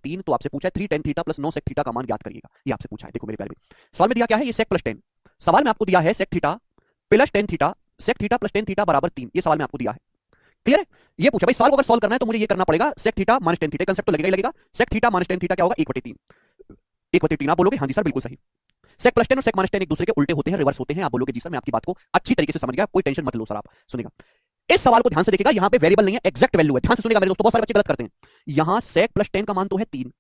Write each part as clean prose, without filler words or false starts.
3, तो आपसे पूछा है 3 tan theta plus 9 sec theta का मान ज्ञात करिएगा। ये आपसे पूछा है। देखो मेरे प्यारे भाई, सवाल में दिया क्या है, ये sec प्लस tan। सवाल में आपको दिया है sec theta plus tan theta, sec theta plus tan theta बराबर 3। ये सवाल में आपको दिया है। क्लियर है? ये पूछा भाई, सवाल को अगर सॉल्व करना है तो मुझे ये करना पड़ेगा sec theta minus tan theta. Concept तो लगेगा ही लगेगा। sec theta minus tan theta क्या होगा? 1/3। 1/3 आप बोलोगे हाँ जी सर बिल्कुल सही। सेक प्लस टेन और सेक माइनस टेन एक दूसरे के उल्टे होते हैं, रिवर्स होते हैं। आप बोलोगे जी सर मैं आपकी बात को अच्छी तरीके से समझ गया, कोई टेंशन मत लो सर। आप सुनेगा, इस सवाल को ध्यान से देखिएगा। यहां पे वेरिएबल नहीं है, एग्जैक्ट वैल्यू है। ध्यान से सुनेगा मेरे दोस्तों, बहुत सारे बच्चे गलत करते हैं। यहां सेक प्लस टेन का मान तो है 3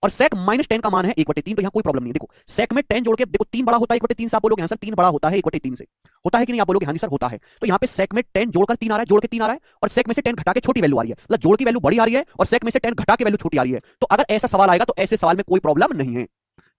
और सेक माइनस टेन का मान है 1/3, तो यहां कोई प्रॉब्लम नहीं है। देखो सेक में 10 जोड़ के देखो 3 बड़ा होता है 1/3 से। आप बोलोगे हाँ सर 3 बड़ा होता है 1/3 से, होता है कि नहीं? आप बोलोगे हाँ जी सर होता है। तो यहां पे सेक में 10 जोड़कर 3 आ रहा है, जोड़ के 3 आ रहा है, और सेक में से 10 घटा के छोटी वैल्यू आ रही है। मतलब जोड़ की वैल्यू बड़ी आ रही है और सेक में से 10 घटा के वैल्यू छोटी आ रही है। तो अगर ऐसा सवाल आएगा तो ऐसे सवाल में कोई प्रॉब्लम नहीं है।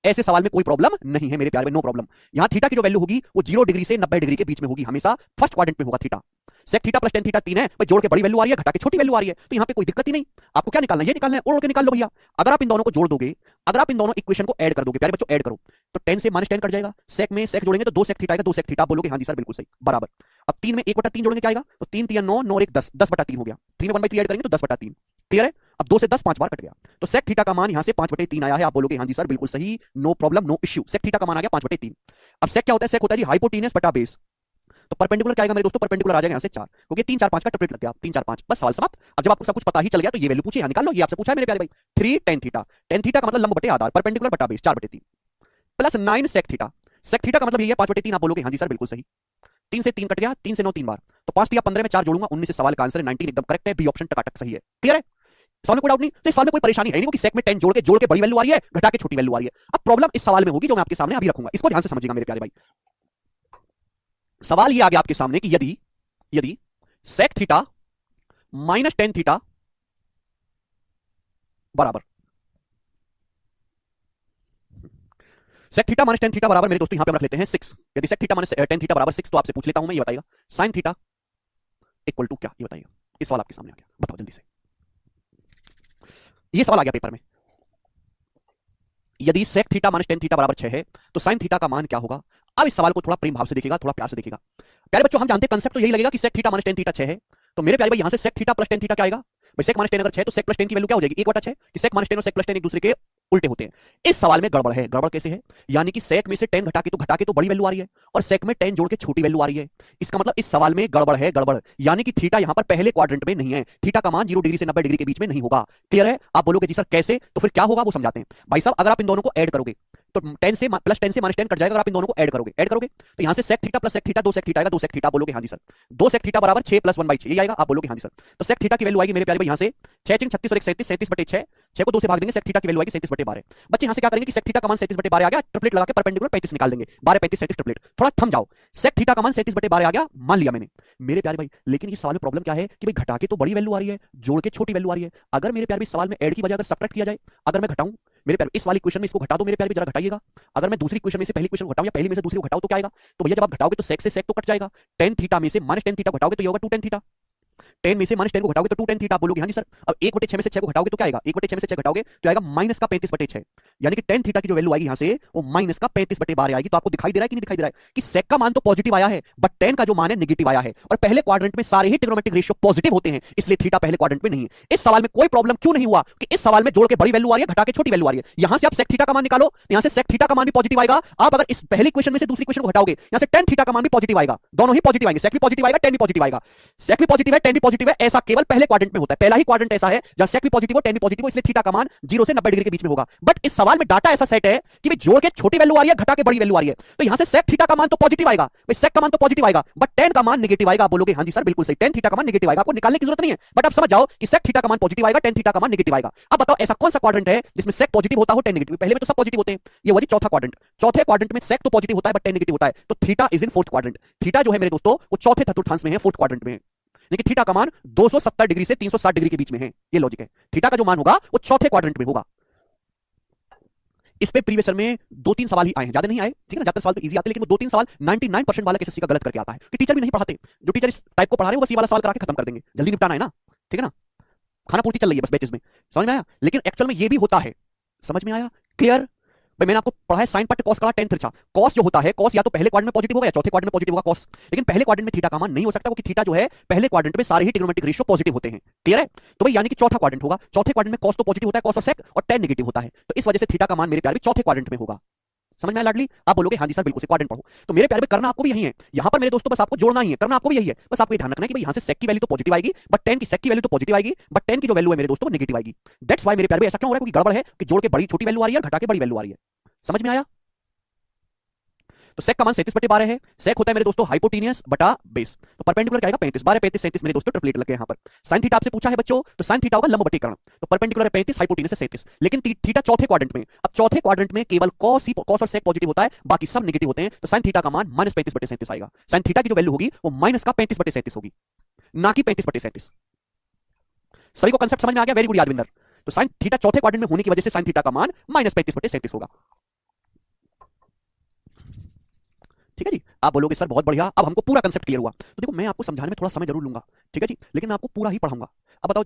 ऐसे सवाल में कोई प्रॉब्लम नहीं है मेरे प्यारे, नो प्रॉब्लम। यहां थीटा की जो वैल्यू होगी वो 0 डिग्री से 90 डिग्री के बीच में होगी, हमेशा फर्स्ट क्वाड्रेंट में होगा theta. Sec theta plus tan theta 3 है भाई, जोड़ के बड़ी वैल्यू आ रही है, घटा के छोटी वैल्यू आ रही है, तो यहां पे कोई दिक्कत ही नहीं। आपको क्या निकालना है? ये निकालना है, ओढ़ के निकाल लो भैया। अगर आप इन दोनों को जोड़ दोगे, अगर आप इन दोनों इक्वेशन को ऐड कर दोगे प्यारे बच्चों, ऐड करो तो 10 से माइनस 10 कट जाएगा। सेक में सेक जोड़ेंगे तो 2 सेक थीटा आएगा, 2 सेक थीटा। आप बोलोगे हाँ जी सर बिल्कुल सही, बराबर। अब 3 में 1/3 जोड़ेंगे क्या आएगा? तो 3 3 9, 9 और 1 10, 10/3 हो गया। 3 में 1/3 ऐड करेंगे तो 10/3। क्लियर है? अब 2 से 10 5 बार कट गया, तो सेक थीटा का मान यहां से 5/3 आया है। आप बोलोगे हाँ जी सर बिल्कुल सही, no problem no issue. Sec theta का मान आ गया 5/3। अब सेक क्या होता है? सेक होता है जी हाइपोटेनस बटा बेस। तो परपेंडिकुलर क्या आएगा मेरे दोस्तों? परपेंडिकुलर आ जाएगा यहां से 4, क्योंकि 3 4 5 का ट्रिपलेट लग गया। 3 4 5 बस, सवाल समाप्त। अब जब आपको सब कुछ पता ही चल गया तो ये वैल्यू पूछिए, यहां निकाल लो। ये आपसे पूछा है मेरे प्यारे भाई, 3 tan थीटा। tan थीटा का मतलब लंब बटे आधार, परपेंडिकुलर बटा बेस 4/3 प्लस 9 सेक थीटा। सेक थीटा का मतलब ये है 5/3। आप बोलोगे हाँ जी सर बिल्कुल सही। 3 से 3 कट गया, 3 से 9 3 बार, तो 5 दिया 15 में 4 जोड़ूंगा 19 से सवाल का आंसर है 19, एकदम करेक्ट है। बी ऑप्शन टकाटक सही है। क्लियर है? सवाल में कोई डाउट नहीं? तो इस सवाल में कोई परेशानी है नहीं, क्योंकि सेक में 10 जोड़ के बड़ी वैल्यू आ रही है, घटा के छोटी वैल्यू आ रही है। अब प्रॉब्लम इस सवाल में होगी जो मैं आपके सामने अभी रखूंगा, इसको ध्यान से समझिएगा मेरे प्यारे भाई। सवाल ये आ गया आपके सामने कि यदि यदि sec theta minus tan theta बराबर sec theta minus tan theta बराबर मेरे दोस्तों यहां पे हम रख लेते हैं 6। यदि sec theta minus tan theta बराबर 6, तो आपसे पूछ लेता हूं मैं, ये बताइएगा साइन थीटा इक्वल टू क्या? ये बताइएगा। इस सवाल आपके सामने आ गया, बताओ जल्दी से। ये सवाल आ गया पेपर में। यदि sec theta minus tan theta बराबर 6 है तो साइन थीटा का मान क्या होगा? अब इस सवाल को थोड़ा प्रेम भाव से देखिएगा, थोड़ा प्यार से देखिएगा। प्यारे बच्चों, हम जानते हैं कंसेप्ट तो यही लगेगा कि sec theta minus tan theta 6 है, तो मेरे प्यारे भाई यहां से sec theta plus tan theta क्या आएगा? भाई सेक माइनस टेन अगर 6 तो सेक प्लस टेन की वैल्यू क्या हो जाएगी? 1/6। कि सेक माइनस टेन और सेक प्लस टेन एक दूसरे के उल्टे होते हैं। इस सवाल में गड़बड़ है। गड़बड़ कैसे है? यानी कि सेक में से 10 घटा के तो बड़ी वैल्यू आ रही है, और सेक में 10 जोड़ के छोटी वैल्यू आ रही है। इसका मतलब इस सवाल में गड़बड़ है, गड़बड़। यानी कि थीटा यहां पर पहले क्वाड्रेंट में नहीं है, थीटा का मान 0 डिग्री से 90 डिग्री के बीच में नहीं होगा। क्लियर है? आप बोलोगे जी सर कैसे? तो फिर क्या होगा वो समझाते हैं भाई साहब। अगर आप इन दोनों को ऐड करोगे तो 10 से प्लस 10 से माइनस 10 कट जाएगा। अगर आप इन दोनों को ऐड करोगे तो यहां से sec theta plus sec theta 2 sec theta आएगा, 2 सेक थीटा। बोलोगे हाँ जी सर। 2 सेक थीटा बराबर 6 प्लस 1/6 ये आएगा। आप बोलोगे हाँ जी सर। तो सेक थीटा की वैल्यू आएगी मेरे प्यारे भाई यहां से 6 6 36 और 1 37, 37/6। 6 को 2 से भाग देंगे, सेक थीटा की वैल्यू आएगी 37/12। बच्चे यहां से क्या करेंगे कि सेक थीटा का मान 37/12 आ गया, ट्रिपलेट लगा के परपेंडिकुलर 35 निकाल देंगे। 12 35 37 ट्रिपलेट। थोड़ा थम जाओ। सेक थीटा का मान 37/12 आ गया, मान लिया मैंने मेरे प्यारे भाई। लेकिन इस सवाल में प्रॉब्लम क्या है कि भाई घटा के तो बड़ी वैल्यू आ रही है, जोड़ के छोटी वैल्यू आ रही है। अगर मेरे प्यारे भाई सवाल में ऐड की बजाय अगर सब्ट्रैक्ट किया जाए, अगर मैं घटाऊं मेरे प्यारे इस वाली इक्वेशन में इसको घटा दो मेरे प्यारे, जरा घटाइएगा। अगर मैं दूसरी इक्वेशन में से पहली इक्वेशन घटाऊं या पहली में से दूसरी को घटाऊं तो क्या आएगा? तो भैया जब आप घटाओगे तो सेक से सेक तो कट जाएगा। टेन थीटा में से माइनस टेन थीटा घटाओगे तो ये होगा 2 tan थीटा। 10 में से माइनस 10 को घटाओगे तो 2 tan थीटा। आप बोलोगे हाँ जी सर। अब 1/6 में से 6 को घटाओगे तो क्या आएगा? 1/6 में से 6 घटाओगे तो आएगा माइनस का 35/6। यानी कि tan थीटा की जो वैल्यू आएगी यहां से वो माइनस का 35/12 आएगी। तो आपको दिखाई दे रहा है कि नहीं दिखाई दे रहा है कि सेक का मान तो पॉजिटिव आया है, बट tan का जो मान है नेगेटिव आया है। और पहले क्वाड्रेंट में सारे ही ट्रिग्नोमेट्रिक रेशियो पॉजिटिव होते हैं, इसलिए थीटा पहले क्वाड्रेंट में नहीं है। इस सवाल में कोई प्रॉब्लम क्यों नहीं हुआ कि इस सवाल में जोड़ के बड़ी वैल्यू आ रही है, घटा के छोटी वैल्यू आ रही है। यहां से आप सेक थीटा का मान निकालो, यहां से सेक थीटा का मान भी पॉजिटिव आएगा। आप अगर इस पहली इक्वेशन में से दूसरी इक्वेशन को घटाओगे, यहां से tan थीटा का मान भी पॉजिटिव आएगा। दोनों ही पॉजिटिव आएंगे, सेक भी पॉजिटिव आएगा, tan भी पॉजिटिव आएगा। सेक भी पॉजिटिव है, tan भी पॉजिटिव है, ऐसा केवल पहले क्वाड्रेंट में होता है। पहला ही क्वाड्रेंट ऐसा है जहां सेक भी पॉजिटिव हो, tan भी पॉजिटिव हो, इसलिए थीटा का मान 0 से 90 डिग्री के बीच में होगा। बट इस सवाल में डाटा ऐसा सेट है कि भाई जोड़ के छोटी वैल्यू आ रही है, घटा के बड़ी वैल्यू आ रही है, तो यहां से सेक थीटा का मान तो पॉजिटिव आएगा, भाई सेक का मान तो पॉजिटिव आएगा, बट tan का मान नेगेटिव आएगा। आप बोलोगे हाँ जी सर बिल्कुल सही, tan थीटा का मान नेगेटिव आएगा। आपको निकालने की जरूरत नहीं है, बट आप समझ जाओ कि सेक थीटा का मान पॉजिटिव आएगा, tan थीटा का मान नेगेटिव आएगा। अब बताओ ऐसा कौन सा क्वाड्रेंट है जिसमें सेक पॉजिटिव होता हो, tan नेगेटिव? पहले में तो सब पॉजिटिव होते हैं, ये हुआ जी चौथा क्वाड्रेंट। चौथे क्वाड्रेंट में सेक तो पॉजिटिव होता है बट tan नेगेटिव होता है, तो theta is in fourth quadrant. Theta जो है मेरे दोस्तों वो चौथे चतुर्थांश में है, फोर्थ क्वाड्रेंट में है। लेकिन थीटा का मान 270 डिग्री से 360 डिग्री के बीच में है, ये लॉजिक है। थीटा का जो मान होगा वो चौथे क्वाड्रेंट में होगा। इस पे प्रीवियस में 2-3 सवाल ही आए हैं, ज्यादा नहीं आए, ठीक है ना। ज्यादा सवाल तो इजी आते हैं, लेकिन वो 2-3 सवाल 99% वाला एसएससी का गलत करके आता है कि टीचर भी नहीं पढ़ाते। जो टीचर इस टाइप को पढ़ा रहे हैं वो बस ये वाला सवाल करा के खत्म कर देंगे, जल्दी निपटाना है ना, ठीक है ना। खाना पूर्ति चल रही है बस बैचेस में, समझ में आया। लेकिन एक्चुअल में ये भी होता है, समझ में आया? क्लियर? भाई मैंने आपको पढ़ा है साइन पट कॉस का टेन तिरछा। कॉस जो होता है, कॉस या तो पहले क्वाड्रेंट में पॉजिटिव होगा या चौथे क्वाड्रेंट में पॉजिटिव होगा कॉस, लेकिन पहले क्वाड्रेंट में थीटा का मान नहीं हो सकता, क्योंकि थीटा जो है पहले क्वाड्रेंट में सारे ही ट्रिग्नोमेट्रिक रेशियो पॉजिटिव होते हैं। क्लियर है? तो भाई यानी कि चौथा क्वाड्रेंट होगा, चौथे क्वाड्रेंट में कॉस तो पॉजिटिव होता है, कॉस और सेक, और टेन नेगेटिव होता है, तो इस वजह से थीटा का मान मेरे प्यारे भी चौथे क्वाड्रेंट में होगा। समझ में आया लाडली? आप बोलोगे हाँ जी सर बिल्कुल से क्वाड्रेंट पढ़ो। तो मेरे प्यारे में करना आपको भी यही है, यहां पर मेरे दोस्तों बस आपको जोड़ना ही है, करना आपको भी यही है, बस आपको ये ध्यान रखना है कि भाई यहां से सेक की वैल्यू तो पॉजिटिव आएगी, बट टेन की सेक की वैल्यू तो पॉजिटिव आएगी, बट टेन की जो वैल्यू है मेरे दोस्तों वो नेगेटिव आएगी। दैट्स व्हाई मेरे प्यारे में ऐसा क्यों हो रहा है, क्योंकि गड़बड़ है कि जोड़ के बड़ी छोटी वैल्यू आ रही है और घटा के बड़ी वैल्यू आ रही है। समझ में आया? तो सेक का मान 37/12 है। सेक होता है मेरे दोस्तों हाइपोटेनियस बटा बेस, तो परपेंडिकुलर क्या आएगा 35, 12 35 37 मेरे दोस्तों ट्रिपलेट लगे यहां पर। साइन थीटा आपसे पूछा है बच्चों, तो साइन थीटा होगा लंब बटे कर्ण, तो परपेंडिकुलर है 35, हाइपोटेनियस है 37, लेकिन थीटा चौथे क्वाड्रेंट में। अब चौथे क्वाड्रेंट में केवल कॉस और सेक पॉजिटिव होता है, बाकी सब नेगेटिव होते हैं, तो साइन थीटा का मान -35/37 आएगा। साइन थीटा की जो वैल्यू होगी वो माइनस का 35/37 होगी, ना कि 35/37। सभी को कंसेप्ट समझ में आ गया? Very good Yadvinder. तो साइन थीटा चौथे क्वाड्रेंट में होने की वजह से साइन थीटा का मान -35/37 होगा। ठीक है जी? आप बोलोगे सर बहुत बढ़िया, अब हमको पूरा कंसेप्ट क्लियर हुआ। तो देखो मैं आपको समझाने में थोड़ा समय जरूर लूंगा, ठीक है जी, लेकिन मैं आपको पूरा ही पढ़ाऊंगा। अब बताओ,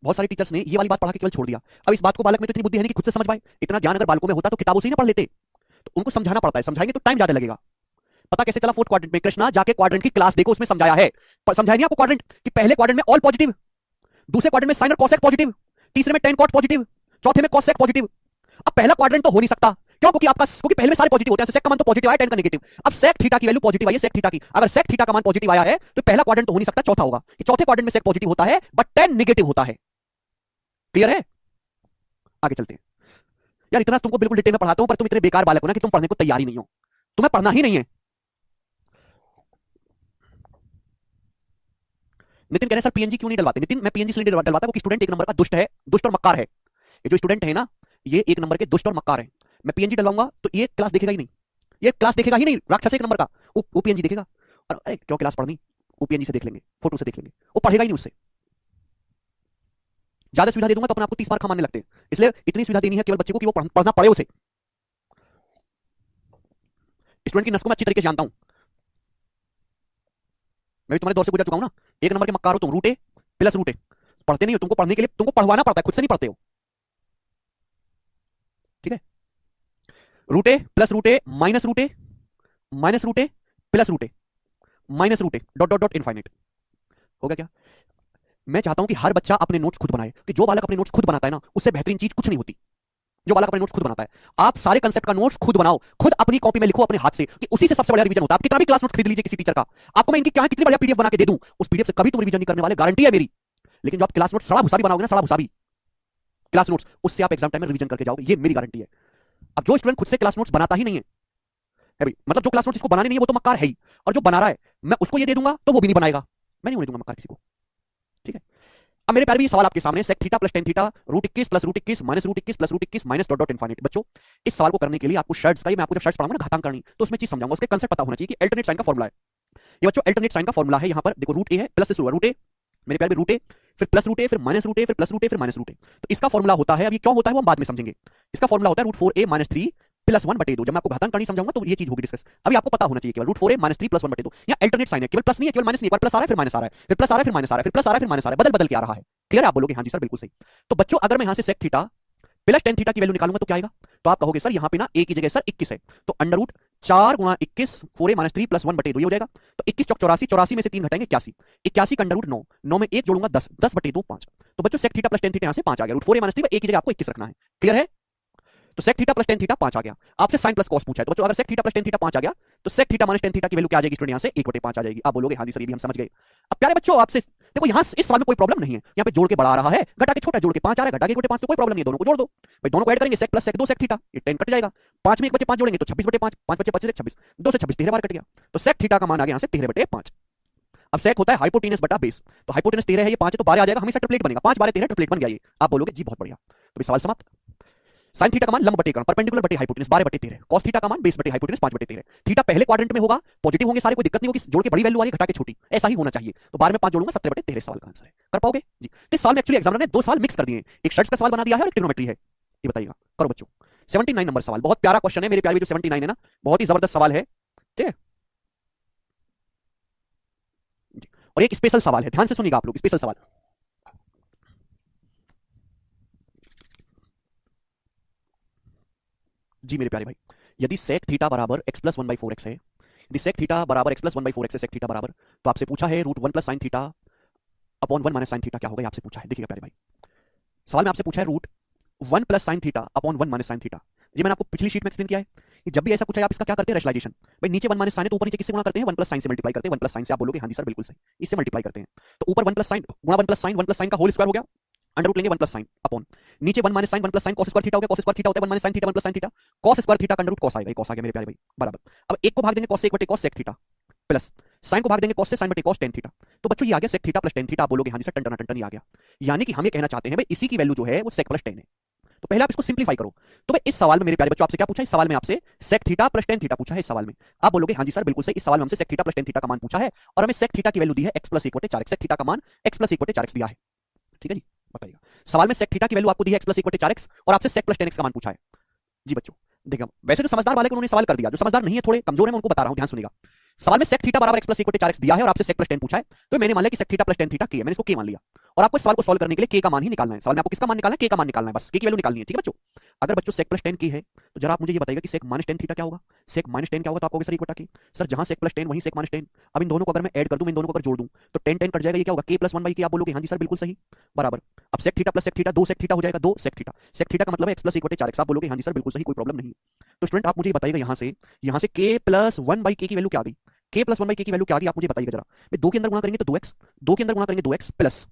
बहुत सारे टीचर्स ने ये वाली बात पढ़ा के केवल छोड़ दिया। अब इस बात को बालक में तो इतनी बुद्धि है नहीं कि खुद से समझ पाए। इतना ज्ञान अगर बालकों में होता तो किताबों से ही ना पढ़ लेते। तो उनको समझाना पड़ता है, समझाएंगे तो टाइम ज्यादा लगेगा। पता कैसे चला? फोर्थ क्वाड्रेंट में कृष्णा जाके क्वाड्रेंट की क्लास देखो, उसमें समझाया है। समझाया नहीं आपको क्वाड्रेंट कि पहले क्वाड्रेंट में ऑल पॉजिटिव, दूसरे क्वाड्रेंट में साइन और कॉसेक पॉजिटिव, तीसरे में टेन कॉट पॉजिटिव, चौथे में कॉसेक पॉजिटिव। अब पहला क्वाड्रेंट तो हो नहीं सकता, क्यों? क्योंकि पहले में सारे पॉजिटिव होते हैं, सेक का मान तो पॉजिटिव आया, टेन का नेगेटिव। अब सेक थीटा की वैल्यू पॉजिटिव आई है, सेक थीटा की, अगर सेक थीटा का मान पॉजिटिव आया है तो पहला क्वाड्रेंट तो हो नहीं सकता, चौथा होगा कि चौथे क्वाड्रेंट में सेक पॉजिटिव होता है बट टेन नेगेटिव होता है। क्लियर है? आगे चलते हैं। यार इतना तुमको बिल्कुल डिटेल में पढ़ाता हूं, पर तुम इतने बेकार बालक हो ना कि तुम पढ़ने को तैयार ही नहीं हो, तुम्हें पढ़ना ही नहीं है। नितिन कह रहे हैं सर पीएनजी क्यों नहीं डलवाते? नितिन मैं पीएनजी इसलिए डलवाता हूं कि स्टूडेंट एक नंबर का दुष्ट है, दुष्ट और मक्कार है। ये जो स्टूडेंट है ना, ये एक नंबर के दुष्ट और मक्कार है। मैं पीएनजी डलवाऊंगा तो ये क्लास देखेगा ही नहीं, ये क्लास देखेगा ही नहीं, राक्षस एक नंबर का। ओपीएनजी देखेगा और अरे क्यों क्लास पढ़नी, ओपीएनजी से देख लेंगे, फोटो से देख लेंगे, वो पढ़ेगा ही नहीं उससे। ज्यादा सुविधा दे दूंगा तो अपने आपको 30 मार्क मानने लगते हैं, इसलिए इतनी सुविधा देनी है केवल बच्चे को कि वो पढ़ना पड़े उसे। स्टूडेंट की नस को मैं अच्छी तरीके से जानता हूं, मैं भी तुम्हारे दौर से गुजर चुका हूं ना। एक नंबर के मक्कार हो तुम, रूटे प्लस रूटे, पढ़ते नहीं हो, तुमको पढ़ने के लिए तुमको पढ़वाना पड़ता है, खुद से नहीं पढ़ते हो। ठीक है? रूटे plus रूटे minus रूटे, minus रूटे plus रूटे, minus रूटे dot dot dot infinite. हो गया क्या? मैं चाहता हूं कि हर बच्चा अपने नोट्स खुद बनाए, कि जो बालक अपने नोट्स खुद बनाता है ना, उससे बेहतरीन चीज कुछ नहीं होती। जो बालक अपने नोट्स खुद बनाता है, आप सारे कंसेप्ट का नोट्स खुद बनाओ, खुद अपनी कॉपी में लिखो अपने हाथ से, कि उसी से सबसे बड़ा रिवीजन होता है। आप कितना भी क्लास नोट खरीद लीजिए किसी टीचर का, आपको मैं इनकी क्या कितनी बढ़िया पीडीएफ बना के दे दूं, उस पीडीएफ से कभी तुम रिवीजन नहीं करने वाले, गारंटी है मेरी। लेकिन जो आप क्लास नोट सड़ा भुसा भी बनाओगे ना, सड़ा भुसा भी क्लास नोट्स, उससे आप एग्जाम टाइम में रिवीजन करके जाओगे, ये मेरी गारंटी है। अब जो स्टूडेंट खुद से क्लास नोट्स बनाता ही नहीं है भाई, मतलब जो क्लास नोट्स इसको बनाने नहीं है वो तो मक्कार है ही, और जो बना रहा है मैं उसको ये दे दूंगा तो वो भी नहीं बनाएगा, मैं नहीं होने दूंगा मक्कार किसी को। ठीक है? अब मेरे प्यारे भी सवाल आपके सामने, sec theta plus tan theta root 21 plus root 21 minus root 21 plus root 21 minus dot dot infinite. बच्चों इस सवाल को करने के लिए आपको शर्ट्स का, मैं आपको जब शर्ट्स पढ़ाऊंगा ना घातांक करनी, तो उसमें चीज समझाऊंगा, उसके कंसेप्ट पता होना चाहिए कि अल्टरनेट साइन का फॉर्मुला है। ये बच्चों अल्टरनेट साइन का फॉर्मुला है, यहां पर देखो रूट ए है, प्लस से शुरू रूट ए, मेरे प्यारे रूट ए, फिर प्लस रूट ए, फिर माइनस रूट ए, फिर प्लस रूट ए, फिर माइनस रूट ए। तो इसका फॉर्मुला होता है, अब ये क्यों होता है वो हम बाद में समझेंगे। इसका फॉर्मुला होता है रूट 4a माइनस 3 प्लस 1/2। जब मैं आपको घातांक करनी समझाऊंगा तो ये चीज होगी डिस्कस, अभी आपको पता होना चाहिए केवल रूट 4a माइनस 3 प्लस 1/2। यहाँ अल्टरनेट साइन है, केवल प्लस नहीं है, केवल माइनस नहीं, एक बार प्लस आ रहा है फिर माइनस आ रहा है, फिर प्लस आ रहा है फिर माइनस आ रहा है, फिर प्लस आ रहा है फिर माइनस आ रहा है, बदल बदल के आ रहा है। क्लियर है? आप बोलोगे हाँ जी सर बिल्कुल सही। तो बच्चों अगर मैं यहां से sec theta plus tan theta की वैल्यू निकालूंगा तो क्या आएगा? तो आप कहोगे सर यहाँ पे ना ए की जगह सर 21 है, तो अंडर रूट 4 गुणा 21 4a माइनस 3 प्लस 1/2 ये हो जाएगा। तो 21 चौक 84, 84 में से 3 घटाएंगे 81, 81 का अंडर रूट 9, 9 में 1 जोड़ूंगा 10, 10/2 5। तो बच्चों sec theta plus tan theta यहाँ से 5 आ गया, रूट 4a माइनस 3 एक की जगह आपको 21 रखना है। क्लियर है? तो sec theta plus tan theta 5 आ गया। आपसे साइन प्लस कॉस पूछा है, तो बच्चों अगर sec theta plus tan theta 5 आ गया तो sec theta minus tan theta की वैल्यू क्या आ जाएगी स्टूडेंट? यहाँ से 1/5 आ जाएगी। आप बोलोगे हाँ जी सर ये भी हम समझ गए। अब प्यारे बच्चों आपसे देखो, यहाँ इस सवाल में कोई प्रॉब्लम नहीं है, यहाँ पे जोड़ के बड़ा आ रहा है, घटा के छोटा, जोड़ के 5 आ रहा है, घटा के 1/5, तो कोई प्रॉब्लम नहीं है, दोनों को जोड़ दो भाई, दोनों को ऐड करेंगे, सेक प्लस सेक 2 सेक थीटा, ये 10 कट जाएगा, 5 में 1/5 जोड़ेंगे तो 26/5, 5 बचे 26, 2 से 26 13 बार कट गया, तो सेक थीटा का मान आ गया यहाँ से 13/5। अब सेक होता है हाइपोटेनस बटा बेस, तो हाइपोटेनस 13 है, ये 5 है, तो 12 आ जाएगा, हमेशा ट्रिपलेट बनेगा, 5 12 13 ट्रिपलेट बन गया ये। आप बोलोगे जी बहुत बढ़िया, तो सवाल समाप्त। साइन थीटा का मान लंब बटे कर्ण, परपेंडिकुलर बटे हाइपोटेनस 12/13, कॉस थीटा का मान बेस बटे हाइपोटेनस 5/13। थीटा पहले क्वाड्रेंट में होगा, पॉजिटिव होंगे सारे, कोई दिक्कत नहीं होगी, जोड़ के बड़ी वैल्यू आ रही है, घटा के छोटी, ऐसा ही होना चाहिए। तो 12 में 5 जोड़ूंगा 17/13 सवाल का आंसर है। कर पाओगे जी? इस साल में एक्चुअली एग्जामिनर ने 2 सवाल मिक्स कर दिए, एक शर्ट्स का सवाल बना दिया है और एक ट्रिग्नोमेट्री है। ये बताइएगा, करो बच्चों। 79 नंबर सवाल, बहुत प्यारा क्वेश्चन है मेरे प्यारे, जो 79 है ना बहुत ही जबरदस्त सवाल है। ठीक है? और एक स्पेशल सवाल है, ध्यान से सुनिएगा आप लोग, स्पेशल सवाल। जी मेरे प्यारे भाई, यदि sec थीटा बराबर x plus one by four x है, यदि sec थीटा बराबर x plus one by four x है, sec थीटा बराबर, तो आपसे पूछा है root one plus sine theta upon one minus sine theta क्या होगा, ये आपसे पूछा है। देखिएगा प्यारे भाई, सवाल में आपसे पूछा है root one plus sine theta upon one minus sine theta. ये मैंने आपको पिछली शीट में एक्सप्लेन किया है कि जब भी ऐसा पूछा है आप इसका क्या करते हैं, रेशनलाइजेशन। भाई नीचे वन माइनस साइन है तो ऊपर नीचे किससे गुणा करते हैं, वन प्लस साइन से मल्टीप्लाई करते हैं। वन प्लस साइन से आप बोलोगे हाँ जी सर बिल्कुल सही, इससे मल्टीप्लाई करते हैं। तो ऊपर वन प्लस साइन गुणा वन प्लस साइन का होल स्क्वायर हो गया, अंडर रूट लेंगे वन प्लस साइन अपॉन नीचे one minus sine one plus sine cos square theta हो गया, कॉस स्क्वायर थीटा होता है one minus sine theta one plus sine theta, cos square theta का under root cos आएगा, cos आ गया मेरे प्यारे भाई बराबर। अब एक को भाग देंगे कॉस से एक बटे cos sec theta plus sine को भाग देंगे कॉस से साइन बटे कॉस टेन थीटा। तो बच्चों ये आ गया sec theta plus tan theta. आप बोलोगे हाँ जी सर टन टन टन ये आ गया, यानी कि हम ये कहना चाहते हैं भाई इसी की वैल्यू जो है वो सेक प्लस टेन है। तो पहले आप इसको सिंप्लीफाई करो। तो भाई इस सवाल में मेरे प्यारे बच्चों आपसे क्या पूछा है, इस सवाल में आपसे sec theta plus tan theta पूछा है। इस सवाल में आप बोलोगे हाँ जी सर बिल्कुल सही, इस सवाल में हमसे sec theta plus tan theta का मान पूछा है और हमें सेक थीटा की वैल्यू दी है x प्लस एक बटे चार एक्स। सेक थीटा का मान x प्लस एक बटे चार एक्स दिया है, ठीक है जी बताइएगा। सवाल में सेक थीटा की वैल्यू आपको दी है x प्लस एक बटे चार एक्स और आपसे सेक प्लस टेन एक्स का मान पूछा है। जी बच्चों देखिए, वैसे तो समझदार वाले को उन्होंने सवाल कर दिया, जो समझदार नहीं है थोड़े कमजोर है मैं उनको बता रहा हूं, ध्यान सुनिएगा। सवाल में सेक थीटा बराबर x प्लस एक बटे चार एक्स दिया है और आपसे सेक प्लस टेन पूछा है, तो मैंने मान लिया कि sec theta plus tan theta k है, मैंने इसको के मान लिया। और आपको इस सवाल को सॉल्व करने के लिए k का मान ही निकालना है। सवाल में आपको किसका मान निकालना है, k का मान निकालना है, बस k की वैल्यू निकालनी है, ठीक है बच्चों। अगर बच्चों सेक प्लस टेन की है तो जरा आप मुझे ये बताइएगा कि सेक माइनस टेन थीटा क्या होगा। सेक माइनस टेन क्या होगा, तो आपको सर एक बटा के, सर जहां सेक प्लस टेन वहीं सेक माइनस टेन। अब इन दोनों को अगर मैं ऐड कर दूं, इन दोनों को अगर जोड़ दूं तो टेन टेन कट जाएगा, ये क्या होगा k प्लस वन बाई के। आप बोलोगे हाँ जी सर बिल्कुल सही बराबर। अब sec theta plus sec theta दो सेक थीटा हो जाएगा, दो सेक थीटा, सेक थीटा का मतलब है x प्लस एक बटे चार एक्स। आप बोलोगे हाँ जी सर बिल्कुल सही, कोई प्रॉब्लम नहीं। तो स्टूडेंट आप मुझे बताइएगा यहाँ से k प्लस वन बाई के की वैल्यू क्या आ गई, k प्लस वन बाई के की वैल्यू क्या आ गई आप मुझे बताइएगा जरा। मैं दो के अंदर गुणा करेंगे तो दो एक्स, दो के अंदर गुणा करेंगे दो एक्स प्लस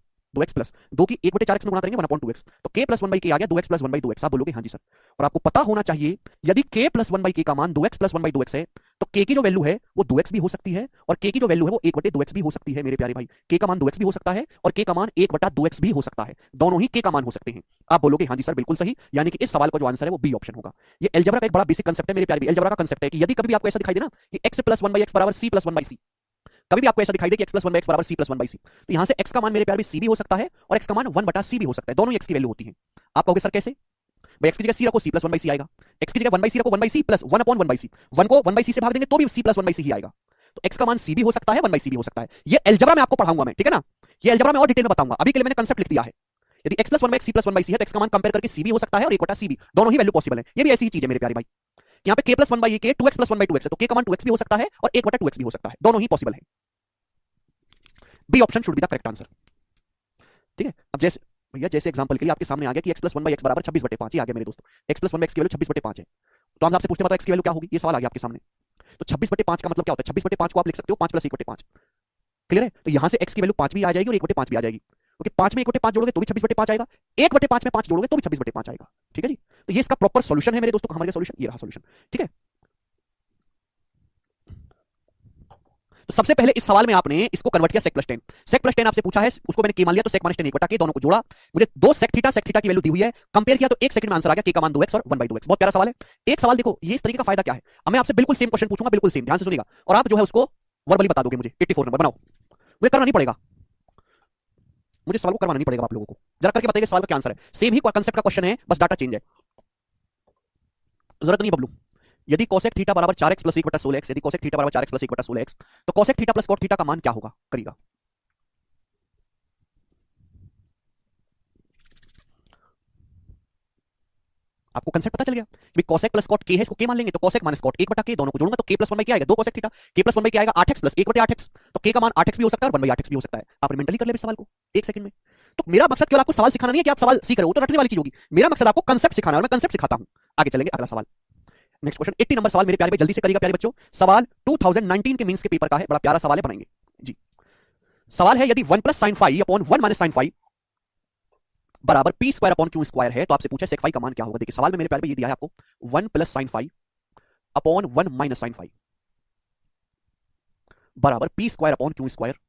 दो की एक बटे चार एक्स में गुणा करेंगे वन अपॉन टू एक्स, तो k प्लस वन बाई के आ गया दो एक्स प्लस वन बाई दो एक्स। आप बोलोगे हाँ जी सर। और आपको पता होना चाहिए यदि k प्लस वन बाई के का मान दो एक्स प्लस वन बाई दो एक्स है तो k की जो वैल्यू है वो दो एक्स भी हो सकती है और k की जो वैल्यू है वो एक बटे दो एक्स भी हो सकती है मेरे प्यारे भाई। k का मान दो एक्स भी हो सकता है और k का मान एक बटा दो एक्स भी हो सकता है, दोनों ही k का मान हो सकते हैं। आप बोलोगे हाँ जी सर बिल्कुल सही, यानी कि इस सवाल का जो आंसर है वो बी ऑप्शन होगा। ये अलजेब्रा का एक बड़ा बेसिक कंसेप्ट है मेरे प्यारे, अलजेब्रा का कंसेप्ट है कि यदि कभी भी आपको ऐसा दिखाई दे ना कि x plus one by x बराबर c प्लस वन बाई सी, कभी भी आपको ऐसा दिखाई दे कि x plus one by x बराबर c प्लस वन बाई सी, तो यहां से x का मान मेरे प्यारे c भी हो सकता है और x का मान वन बटा c भी हो सकता है, दोनों ही x की वैल्यू होती है। आप कहोगे सर कैसे, भाई x की जगह c रखो c plus one by c आएगा, x की जगह वन बाई सी रखो one by c plus one upon one by c, one को वन बाई सी से भाग देंगे तो भी c plus one by c ही आएगा। तो x का मान c भी हो सकता है वन बाई सी भी हो सकता है। ये अलजेब्रा में आपको पढ़ाऊंगा मैं, ठीक है ना, ये अलजेब्रा में और डिटेल में बताऊंगा, अभी के लिए मैंने कंसेप्ट लिख दिया है। यदि x plus one by c plus one by C है तो x का मान कंपेयर करके c भी हो सकता है और एक बटा c भी, दोनों ही वैल्यू पॉसिबल है। ये भी ऐसी ही चीज है मेरे प्यारे भाई, यहाँ पे k plus one by k two x plus one by two x है तो k का मान टू एक्स भी हो सकता है और एक बटा टू एक्स भी हो सकता है, दोनों ही पॉसिबल है। B option should be the correct answer, ठीक है। अब जैसे भैया जैसे एग्जांपल के लिए आपके सामने आ गया कि x plus one by x बराबर 26 बटे 5 ही आ गया मेरे दोस्तों, x plus one by x की वैल्यू 26 बटे 5 है, तो हम आपसे पूछते हैं x की वैल्यू क्या होगी, ये सवाल आ गया आपके सामने। तो 26 बटे 5 का मतलब क्या होता है, 26 बटे 5 को आप लिख सकते हो 5 प्लस 1 बटे 5, क्लियर है। तो यहां से x की वैल्यू 5 भी आ जाएगी और 1 बटे 5 भी आ जाएगी, क्योंकि 5 में 1 बटे 5 जोड़ोगे तो भी 26 बटे 5 आएगा, 1 बटे 5 में 5 जोड़ोगे तो भी 26 बटे 5 आएगा, ठीक है जी। तो ये इसका प्रॉपर सॉल्यूशन है मेरे दोस्तों, हमारे सॉल्यूशन ये रहा सॉल्यूशन, ठीक है। तो सबसे पहले इस सवाल में आपने इसको कन्वर्ट किया sec plus tan, sec plus tan आपसे पूछा है, उसको मैंने के मान लिया तो सेक माइनस टेन एक बटा के, दोनों को जोड़ा, मुझे दो सेक थीटा की वैल्यू दी हुई है, कंपेयर किया तो एक सेकंड में आंसर आ गया के का मान 2x और 1/2x। बहुत प्यारा सवाल है। एक सवाल देखो ये इस तरीके का फायदा क्या है, अब मैं आपसे बिल्कुल सेम क्वेश्चन पूछूंगा, बिल्कुल सेम, ध्यान से सुनिएगा और आप जो है उसको वर्बली बता दोगे मुझे। 84 नंबर बनाओ, मुझे करना नहीं पड़ेगा, मुझे सवाल को करवाना नहीं पड़ेगा, आप लोगों को जरा करके बताइए सवाल का क्या आंसर है। सेम ही कंसेप्ट का क्वेश्चन है, बस डाटा चेंज है, जरूरत नहीं बबलू। यदि कोसेक थीटा बराबर 4x प्लस 1 बटा 16x, यदि कोसेक थीटा बराबर 4x प्लस 1 बटा 16x, तो cosec theta plus cot theta का मान क्या होगा, करिएगा। आपको कंसेप्ट पता चल गया कि कोसेक प्लस कोट के है, इसको के मान लेंगे तो कोसेक माइनस कोट 1 बटा के, दोनों को जोड़ूंगा तो के प्लस 1 बाई के आएगा, दो कोसेक थीटा, के प्लस 1 बाई के आएगा 8x प्लस 1 बटे 8x, तो के का मान 8x भी हो सकता है और 1 बाई 8x भी हो सकता है। आपने मेंटली कर लिया इस सवाल को एक सेकंड में। तो मेरा मकसद केवल आपको सवाल सिखाना नहीं है कि आप सवाल सीख रहे हो तो रटने वाली चीज होगी, मेरा मकसद आपको कंसेप्ट सिखाना है और मैं कंसेप्ट सिखाता हूं। आगे चलेंगे, अगला सवाल, नेक्स्ट क्वेश्चन 80 नंबर सवाल मेरे प्यारे भाई, जल्दी से करिएगा प्यारे बच्चों। सवाल 2019 के मींस के पेपर का है, बड़ा प्यारा सवाल है, बनाएंगे जी। सवाल है यदि 1 plus sine phi upon 1 minus sine phi बराबर P square upon Q square है, तो आपसे पूछा सेक फाई का मान क्या होगा। देखिए सवाल में मेरे प्यारे भाई ये दिया है आपको 1 plus sine phi upon 1 minus sine phi बराबर P square upon Q square,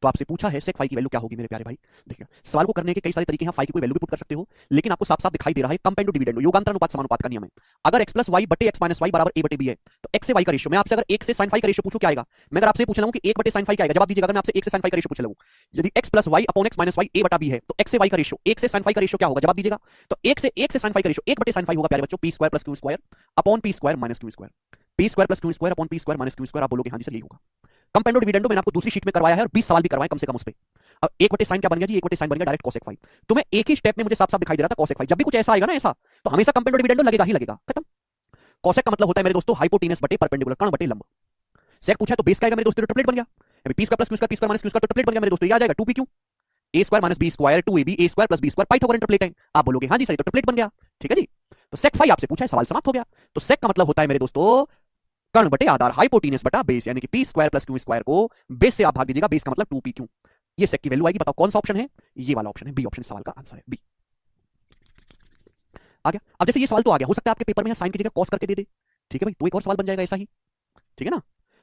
तो आपसे पूछा है सेक फाई की वैल्यू क्या होगी मेरे प्यारे भाई। देखिए सवाल को करने के कई सारे तरीके हैं, फाई की कोई वैल्यू भी पुट कर सकते हो, लेकिन आपको साफ साफ दिखाई दे रहा है कंपेंडो डिविडेंडो, योगांतर अनुपात समानुपात का नियम है। अगर x प्लस वाई बटे x माइनस वाई बराबर a बटे b है तो x से y का रेशियो, मैं आपसे अगर 1 से sin फाई का रेशियो पूछूं क्या आएगा, मैं अगर आपसे पूछ लूं कि 1 बटे sin फाई क्या आएगा, जवाब दीजिएगा। अगर मैं आपसे 1 से sin फाई का रेशियो पूछ लूं, यदि x plus y upon x minus y a बटा b है तो x से y का रेशियो, 1 से sin फाई का रेशियो क्या होगा, जवाब दीजिएगा। तो 1 से sin फाई का रेशियो 1 बटे sin फाई होगा प्यारे बच्चों p square plus q square upon p square minus q square, p square plus q square upon p square minus q square. आप बोलोगे हां जी सर यही होगा। कंपेंडो डिविडेंडो मैंने आपको दूसरी शीट में करवाया है और 20 सवाल भी करवाए कम से कम उस पे। अब 1 बटे साइन क्या बन गया जी, 1 बटे साइन बन गया डायरेक्ट कोसेक फाई। तो मैं एक ही स्टेप में मुझे साफ साफ दिखाई दे रहा था कोसेक फाई, जब भी कुछ ऐसा आएगा ना ऐसा तो हमेशा कंपेंडो डिविडेंडो लगेगा ही लगेगा, खत्म। कॉसेक का मतलब होता है मेरे दोस्तों हाइपोटेनस बटे परपेंडिकुलर, कर्ण बटे लंब। सेक पूछा तो बेस का आएगा मेरे दोस्तों, ट्रिपलेट बन गया। अभी p square plus q square, p square minus q square, तो ट्रिपलेट बन गया मेरे दोस्तों, ये आ जाएगा 2 p q, a square minus b square 2 a b, a square plus b square, Pythagorean triplet है। आप बोलोगे हाँ जी सर तो ट्रिपलेट बन गया, ठीक है जी। तो सेक फाई आपसे पूछा है, सवाल समाप्त हो गया। तो सेक का मतलब होता है मेरे दोस्तों कर्ण बटे आधार, हाइपोटेनस बटा बेस, यानी कि P square plus q square को बेस से आप भाग दीजिएगा, बेस का मतलब 2 पी क्यू। ये सेक की वैल्यू आएगी। बताओ कौन सा ऑप्शन है? ये वाला ऑप्शन है, बी ऑप्शन सवाल का आंसर है, बी। आ गया। अब जैसे ये सवाल तो आ गया, हो सकता है आपके पेपर में साइन की जगह कॉस करके दे दे, ठीक है भाई, तो एक और सवाल बन जाएगा ऐसा ही, ठीक है ना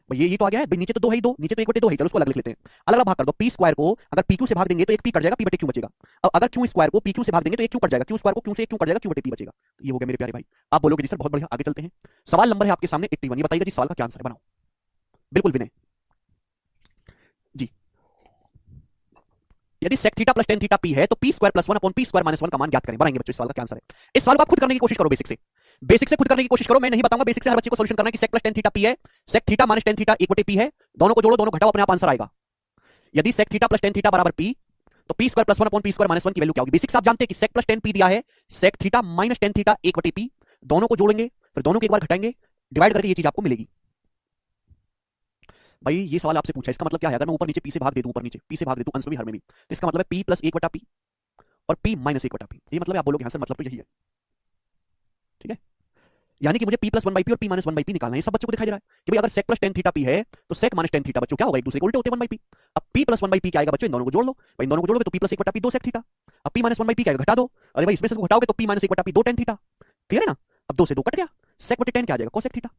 भाई। ये तो आ गया है भाई, नीचे तो दो है ही, दो नीचे तो एक बटे दो है, चलो उसको अलग लिख लेते हैं, अलग अलग भाग कर दो। पी स्क्वायर को अगर पी क्यू से भाग देंगे तो एक पी कट जाएगा, पी बटे क्यू बचेगा। अब अगर क्यू स्क्वायर को पी क्यू से भाग देंगे तो एक क्यू कट जाएगा, क्यू स्क्वायर को क्यू से एक क्यू कट जाएगा, क्यू बटे पी बचेगा। तो ये हो गया मेरे प्यारे भाई। आप बोलोगे जी सर बहुत बढ़िया, आगे चलते हैं। सवाल नंबर है आपके सामने 81, ये बताइएगा जी सवाल का क्या आंसर है, बनाओ। बिल्कुल विनय जी। यदि sec theta plus tan theta p है तो p square plus 1 upon p square minus 1 का मान ज्ञात करें। बनाएंगे बच्चों, इस सवाल का क्या आंसर है? इस सवाल को आप खुद करने की कोशिश करो, बेसिक से, बेसिक से खुद करने की कोशिश करो। मैं नहीं बताऊंगा, बेसिक से हर बच्चे को सॉल्यूशन करना है कि sec plus tan theta p है, sec theta minus tan theta 1 बटे p है, दोनों को जोड़ो, दोनों घटाओ, अपने आप आंसर आएगा। यदि sec theta plus tan theta बराबर p, तो p square plus 1 upon p square minus 1 की वैल्यू क्या होगी? बेसिक से आप जानते हैं कि sec प्लस tan p दिया है, sec theta minus tan theta 1 बटे p, दोनों को जोड़ेंगे, फिर दोनों को एक बार घटाएंगे, डिवाइड करके ये चीज आपको मिलेगी। भाई ये सवाल आपसे पूछा, इसका मतलब क्या है? अगर मैं ऊपर नीचे p से भाग दे दूं, ऊपर नीचे p से भाग दे दूं, अंश में भी हर में भी, तो इसका मतलब है p प्लस 1 बटा p और p माइनस 1 बटा p। ये मतलब आप बोलोगे हाँ सर मतलब तो यही है, ठीक है। यानी कि मुझे p प्लस 1 बाई पी और p माइनस 1 बाई पी निकालना है। सब बच्चों को दिखाई दे रहा है कि भाई अगर sec plus tan theta p है तो sec माइनस tan थीटा बच्चों क्या होगा? एक दूसरे के उल्टे होते हैं, 1 बाई p। अब p प्लस 1 बाई पी क्या आएगा बच्चों? इन दोनों को जोड़ लो भाई, इन दोनों को जोड़ोगे तो p प्लस 1 बटा p 2 sec थीटा। अब p माइनस 1 बाई पी क्या आएगा? घटा दो, अरे भाई इसमें से घटाओगे तो p माइनस 1 बटा p 2 tan थीटा। क्लियर है ना? अब 2 से 2 कट गया, sec बटे tan क्या आ जाएगा? cos sec theta.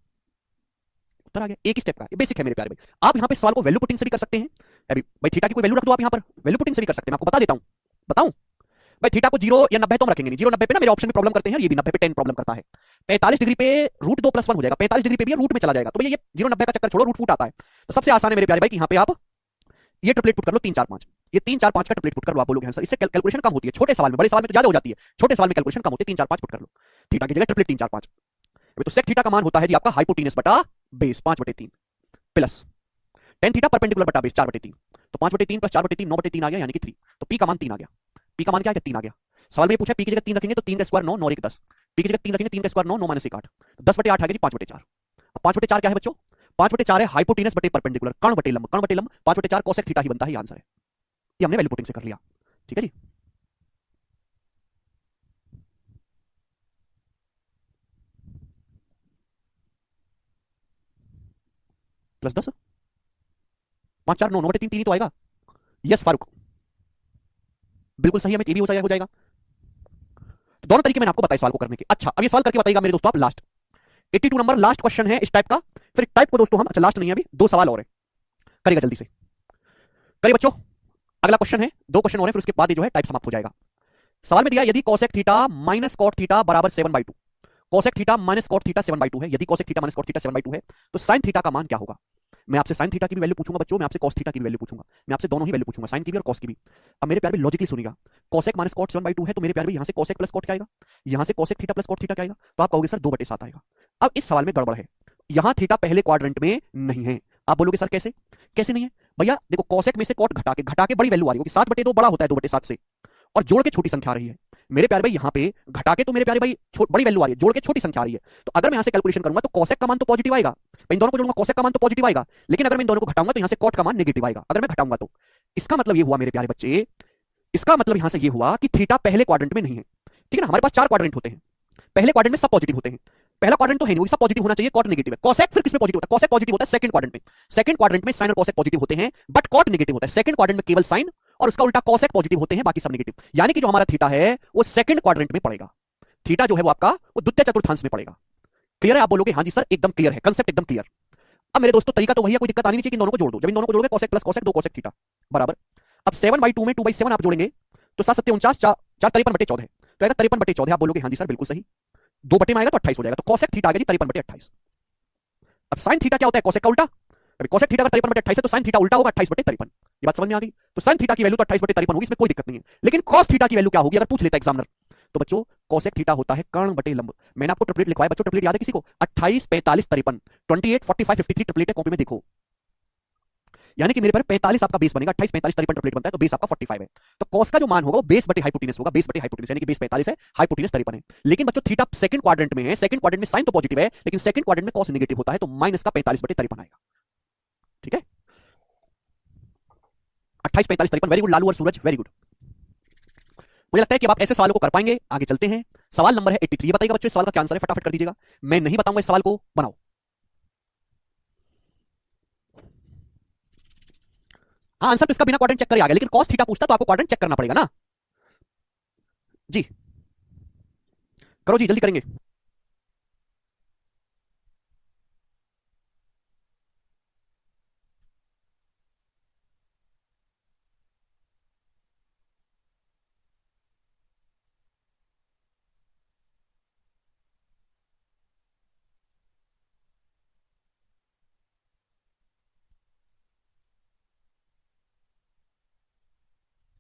उत्तर आ गया, एक ही स्टेप का, ये बेसिक है मेरे प्यारे भाई। आप यहां पे सवाल को वैल्यू पुटिंग से भी कर सकते हैं। अभी भाई थीटा की कोई वैल्यू रख दो आप यहां पर, वैल्यू पुटिंग से भी कर सकते हैं। मैं आपको बता देता हूं, बताऊं भाई थीटा को 0 या 90 तो हम रखेंगे नहीं, 0 90 पे ना मेरे ऑप्शन में प्रॉब्लम करते हैं, ये भी 90 पे 10 प्रॉब्लम करता है। 45 डिग्री पे रूट 2 प्लस 1 हो जाएगा, 45 डिग्री पे भी रूट में चला जाएगा, तो भैया ये 0 90 का चक्कर छोड़ो, रूट फूट आता है। तो सबसे आसान है मेरे प्यारे भाई कि यहां पे आप ये ट्रिपलेट पुट कर लो 3 4 5, ये 3 4 5 का ट्रिपलेट पुट कर लो। आप बोलोगे आंसर, इससे कैलकुलेशन कम होती है, छोटे सवाल में, बड़े सवाल में तो ज्यादा हो जाती है, छोटे सवाल में कैलकुलेशन कम होती है, 3 4 5 पुट कर लो। थीटा की जगह ट्रिपलेट 3 4 5। अभी तो सेक थीटा का मान होता है जी आपका हाइपोटेनस बटा बेस 5 बटे 3 प्लस tan थीटा परपेंडिकुलर बटा बेस 4 बटे 3, तो 5 बटे 3 प्लस 4 बटे 3 9 बटे 3 आ गया, यानी कि 3। तो p का मान 3 आ गया, p का मान क्या है? 3 आ गया। सवाल में पूछा p की जगह 3 रखेंगे तो 3 का स्क्वायर 9, 9 1 10, p की जगह 3 रखेंगे 3 का स्क्वायर 9, 9 माइनस 1 8, तो 10 बटे 8 आ गया जी 5 बटे 4। अब 5 बटे 4 क्या है बच्चों? 5 बटे 4 है हाइपोटेनस बटे परपेंडिकुलर, कर्ण बटे लंब, कर्ण बटे लंब 5 बटे 4 cosec थीटा ही बनता है, ये आंसर है। ये हमने वैल्यू पुटिंग से कर लिया, ठीक है जी। प्लस 10 5 4 9 9 बटे 3 3 ही तो आएगा। यस फारूक, बिल्कुल सही, हमें ये भी हो जाएगा। तो दोनों तरीके मैंने आपको बताया सवाल को करने के। अच्छा अब ये सवाल करके बताइएगा मेरे दोस्तों आप लास्ट 82 नंबर लास्ट क्वेश्चन है इस टाइप का। फिर टाइप को दोस्तों हम, अच्छा लास्ट नहीं है अभी, 2 सवाल और है, करेगा जल्दी से, करिए बच्चों। अगला क्वेश्चन है, 2 क्वेश्चन और है, फिर उसके बाद ये जो है टाइप समाप्त हो जाएगा। सवाल में दिया यदि cosec theta minus cot theta बराबर 7/2, cosec theta minus cot theta 7/2 है, यदि cosec theta minus cot theta 7/2 है तो sin थीटा का मान क्या होगा? मैं आपसे sin थीटा की भी वैल्यू पूछूंगा बच्चों, मैं आपसे cos थीटा की भी वैल्यू पूछूंगा, मैं आपसे दोनों ही वैल्यू पूछूंगा, sin की भी और cos की भी। अब मेरे प्यारे भाई लॉजिकली सुनिएगा, cosec माइनस cot 7/2 है तो मेरे प्यारे भाई यहां से cosec प्लस cot क्या आएगा? यहां से cosec theta plus cot theta क्या आएगा? तो आप कहोगे सर 2/7 आएगा। अब इस सवाल में गड़बड़ है, यहां थीटा पहले क्वाड्रेंट में नहीं है। आप बोलोगे सर कैसे? कैसे नहीं है भैया? देखो cosec में से cot घटा के बड़ी वैल्यू आ रही होगी, 7/2 बड़ा होता है 2/7 से, और जोड़ के छोटी संख्या आ रही है। मेरे प्यारे भाई यहां पे घटा के तो मेरे प्यारे भाई बड़ी वैल्यू आ रही है, जोड़ के छोटी संख्या आ रही है। तो अगर मैं यहां से कैलकुलेशन करूंगा तो cosec का मान तो पॉजिटिव आएगा, मैं इन दोनों को जोड़ूंगा cosec का मान तो पॉजिटिव आएगा, लेकिन अगर मैं इन दोनों को घटाऊंगा तो यहां से cot का मान नेगेटिव आएगा, अगर मैं घटाऊंगा तो। इसका मतलब ये हुआ मेरे प्यारे बच्चे, इसका मतलब यहां से ये हुआ कि थीटा पहले क्वाड्रेंट में नहीं है, ठीक है ना। हमारे पास 4 क्वाड्रेंट होते हैं, पहले क्वाड्रेंट में सब पॉजिटिव होते हैं, पहला क्वाड्रेंट तो है नहीं, सब पॉजिटिव होना चाहिए, cot नेगेटिव है। cosec फिर किसमें पॉजिटिव होता है? cosec पॉजिटिव होता है सेकंड क्वाड्रेंट में, सेकंड क्वाड्रेंट में sin और cosec पॉजिटिव होते हैं, बट cot नेगेटिव होता है। सेकंड क्वाड्रेंट में केवल sin और उसका उल्टा cosec पॉजिटिव होते हैं, बाकी सब नेगेटिव। यानी कि जो हमारा थीटा है वो सेकंड क्वाड्रेंट में पड़ेगा, थीटा जो है वो आपका वो द्वितीय चतुर्थांश में पड़ेगा। क्लियर है? आप बोलोगे हाँ जी सर एकदम क्लियर है, कंसेप्ट एकदम क्लियर। अब मेरे दोस्तों तरीका तो वही है, कोई दिक्कत आनी नहीं चाहिए कि दोनों को जोड़ दो। जब इन दोनों को जोड़ोगे cosec plus cosec 2 cosec theta बराबर, अब 7/2 में 2/7 आप जोड़ेंगे तो 7 7 49, 4 4 53/14 तो आएगा 53/14। आप बोलोगे हाँ जी सर बिल्कुल सही, 2 बटे में आएगा तो 28 हो जाएगा, तो cosec थीटा आ गया जी 53/28। अब sin थीटा क्या होता है? cosec का उल्टा। अभी cosec थीटा का 53/28 है तो sin थीटा उल्टा होगा 28/53। ये बात समझ में आ गई? तो sin थीटा की वैल्यू तो 28/53 होगी, इसमें कोई दिक्कत नहीं है। लेकिन cos थीटा की वैल्यू क्या होगी अगर पूछ लेता एग्जामिनर? तो बच्चों cosec थीटा होता है कर्ण बटे लंब। मैंने आपको ट्रिपलेट लिखवाया बच्चों, ट्रिपलेट याद है किसी को? 28 45 53, 28 45 53 ट्रिपलेट है, कॉपी में देखो। यानी कि मेरे पर 45 आपका बेस बनेगा, 28 45 53 प्लेट बनता है, तो बेस आपका 45 है। तो कॉस का जो मान होगा वो बेस बटे हाइपोटेनस होगा, बेस बटे हाइपोटेनस, यानी कि बेस 45 है, हाइपोटेनस 53 है। लेकिन बच्चों थीटा सेकंड क्वाड्रेंट में है, सेकंड क्वाड्रेंट में साइन तो पॉजिटिव है, लेकिन सेकंड क्वाड्रेंट में कॉस नेगेटिव होता है, तो माइनस का 45 बटे 53 आएगा। ठीक है, 28 45 53, वेरी गुड लालू और सूरज, वेरी गुड। मुझे लगता है कि अब आप ऐसे सवालों को कर पाएंगे। आगे चलते हैं, सवाल नंबर है 83। बताइएगा बच्चों इस सवाल का क्या आंसर है, फटाफट कर दीजिएगा, मैं नहीं बताऊंगा, इस सवाल को बनाओ। हाँ, आंसर तो इसका बिना क्वाड्रेंट चेक करे आ गया, लेकिन कॉस थीटा पूछता तो आपको क्वाड्रेंट चेक करना पड़ेगा ना जी। करो जी, जल्दी करेंगे।